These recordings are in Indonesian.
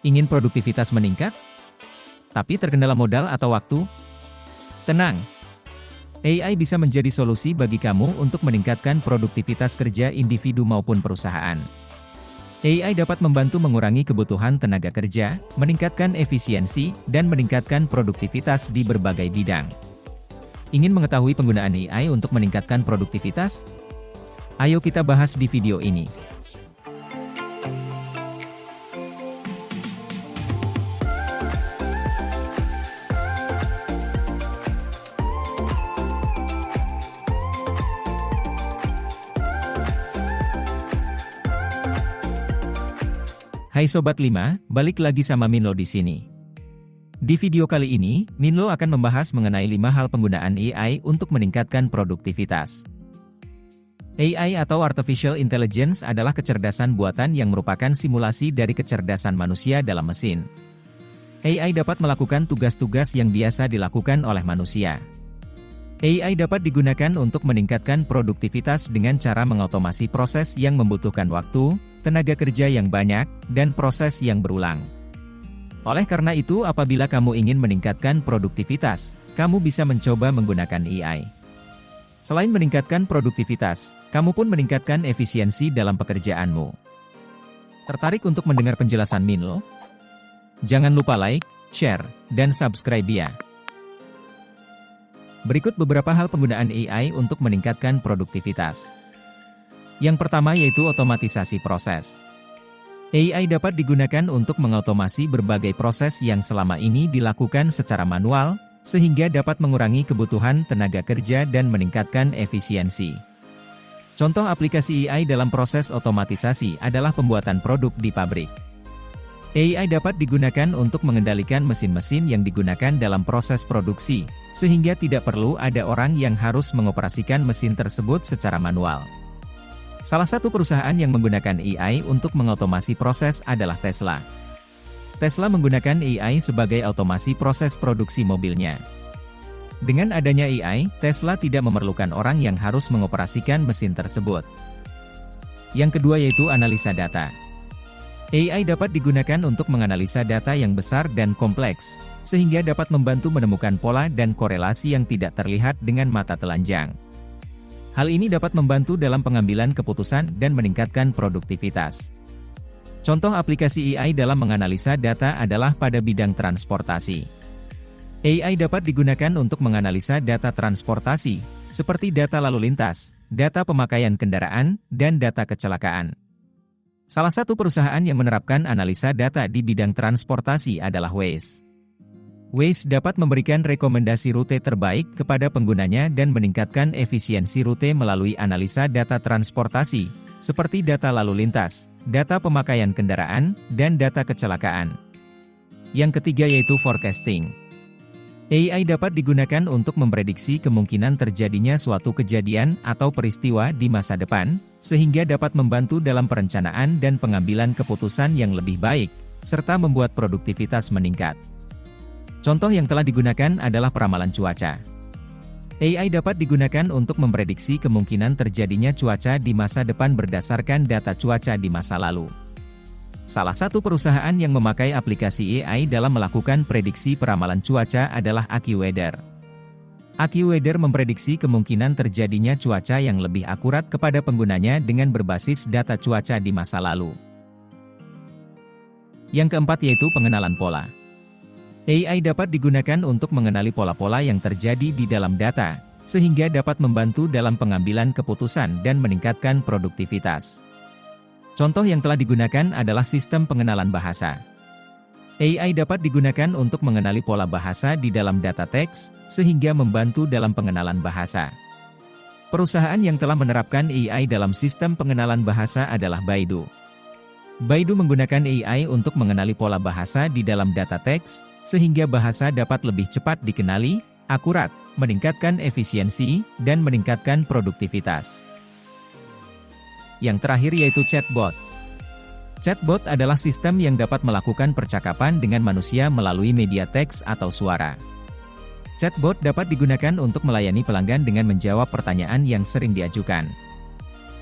Ingin produktivitas meningkat, tapi terkendala modal atau waktu? Tenang, AI bisa menjadi solusi bagi kamu untuk meningkatkan produktivitas kerja individu maupun perusahaan. AI dapat membantu mengurangi kebutuhan tenaga kerja, meningkatkan efisiensi, dan meningkatkan produktivitas di berbagai bidang. Ingin mengetahui penggunaan AI untuk meningkatkan produktivitas? Ayo kita bahas di video ini. Hai Sobat 5, balik lagi sama Minlo di sini. Di video kali ini, Minlo akan membahas mengenai 5 hal penggunaan AI untuk meningkatkan produktivitas. AI atau Artificial Intelligence adalah kecerdasan buatan yang merupakan simulasi dari kecerdasan manusia dalam mesin. AI dapat melakukan tugas-tugas yang biasa dilakukan oleh manusia. AI dapat digunakan untuk meningkatkan produktivitas dengan cara mengotomasi proses yang membutuhkan waktu, tenaga kerja yang banyak, dan proses yang berulang. Oleh karena itu, apabila kamu ingin meningkatkan produktivitas, kamu bisa mencoba menggunakan AI. Selain meningkatkan produktivitas, kamu pun meningkatkan efisiensi dalam pekerjaanmu. Tertarik untuk mendengar penjelasan Minlo? Jangan lupa like, share, dan subscribe ya. Berikut beberapa hal penggunaan AI untuk meningkatkan produktivitas. Yang pertama yaitu otomatisasi proses. AI dapat digunakan untuk mengotomasi berbagai proses yang selama ini dilakukan secara manual, sehingga dapat mengurangi kebutuhan tenaga kerja dan meningkatkan efisiensi. Contoh aplikasi AI dalam proses otomatisasi adalah pembuatan produk di pabrik. AI dapat digunakan untuk mengendalikan mesin-mesin yang digunakan dalam proses produksi, sehingga tidak perlu ada orang yang harus mengoperasikan mesin tersebut secara manual. Salah satu perusahaan yang menggunakan AI untuk mengotomasi proses adalah Tesla. Tesla menggunakan AI sebagai otomasi proses produksi mobilnya. Dengan adanya AI, Tesla tidak memerlukan orang yang harus mengoperasikan mesin tersebut. Yang kedua yaitu analisa data. AI dapat digunakan untuk menganalisa data yang besar dan kompleks, sehingga dapat membantu menemukan pola dan korelasi yang tidak terlihat dengan mata telanjang. Hal ini dapat membantu dalam pengambilan keputusan dan meningkatkan produktivitas. Contoh aplikasi AI dalam menganalisa data adalah pada bidang transportasi. AI dapat digunakan untuk menganalisa data transportasi, seperti data lalu lintas, data pemakaian kendaraan, dan data kecelakaan. Salah satu perusahaan yang menerapkan analisa data di bidang transportasi adalah Waze. Waze dapat memberikan rekomendasi rute terbaik kepada penggunanya dan meningkatkan efisiensi rute melalui analisa data transportasi, seperti data lalu lintas, data pemakaian kendaraan, dan data kecelakaan. Yang ketiga yaitu forecasting. AI dapat digunakan untuk memprediksi kemungkinan terjadinya suatu kejadian atau peristiwa di masa depan, sehingga dapat membantu dalam perencanaan dan pengambilan keputusan yang lebih baik, serta membuat produktivitas meningkat. Contoh yang telah digunakan adalah peramalan cuaca. AI dapat digunakan untuk memprediksi kemungkinan terjadinya cuaca di masa depan berdasarkan data cuaca di masa lalu. Salah satu perusahaan yang memakai aplikasi AI dalam melakukan prediksi peramalan cuaca adalah AccuWeather. AccuWeather memprediksi kemungkinan terjadinya cuaca yang lebih akurat kepada penggunanya dengan berbasis data cuaca di masa lalu. Yang keempat yaitu pengenalan pola. AI dapat digunakan untuk mengenali pola-pola yang terjadi di dalam data, sehingga dapat membantu dalam pengambilan keputusan dan meningkatkan produktivitas. Contoh yang telah digunakan adalah sistem pengenalan bahasa. AI dapat digunakan untuk mengenali pola bahasa di dalam data teks, sehingga membantu dalam pengenalan bahasa. Perusahaan yang telah menerapkan AI dalam sistem pengenalan bahasa adalah Baidu. Baidu menggunakan AI untuk mengenali pola bahasa di dalam data teks, sehingga bahasa dapat lebih cepat dikenali, akurat, meningkatkan efisiensi, dan meningkatkan produktivitas. Yang terakhir yaitu chatbot. Chatbot adalah sistem yang dapat melakukan percakapan dengan manusia melalui media teks atau suara. Chatbot dapat digunakan untuk melayani pelanggan dengan menjawab pertanyaan yang sering diajukan.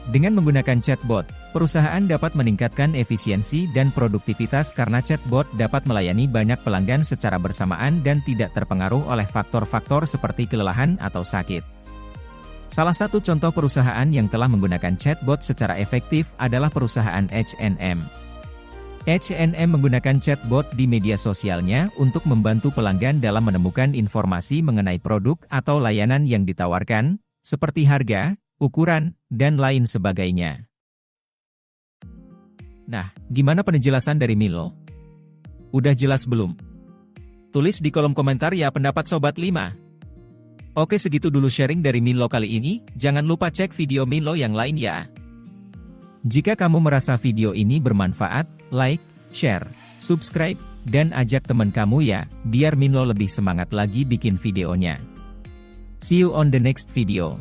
Dengan menggunakan chatbot, perusahaan dapat meningkatkan efisiensi dan produktivitas karena chatbot dapat melayani banyak pelanggan secara bersamaan dan tidak terpengaruh oleh faktor-faktor seperti kelelahan atau sakit. Salah satu contoh perusahaan yang telah menggunakan chatbot secara efektif adalah perusahaan H&M. H&M menggunakan chatbot di media sosialnya untuk membantu pelanggan dalam menemukan informasi mengenai produk atau layanan yang ditawarkan, seperti harga, ukuran, dan lain sebagainya. Nah, gimana penjelasan dari Milo? Udah jelas belum? Tulis di kolom komentar ya pendapat Sobat 5. Oke, segitu dulu sharing dari Milo kali ini, jangan lupa cek video Milo yang lain ya. Jika kamu merasa video ini bermanfaat, like, share, subscribe, dan ajak teman kamu ya, biar Milo lebih semangat lagi bikin videonya. See you on the next video.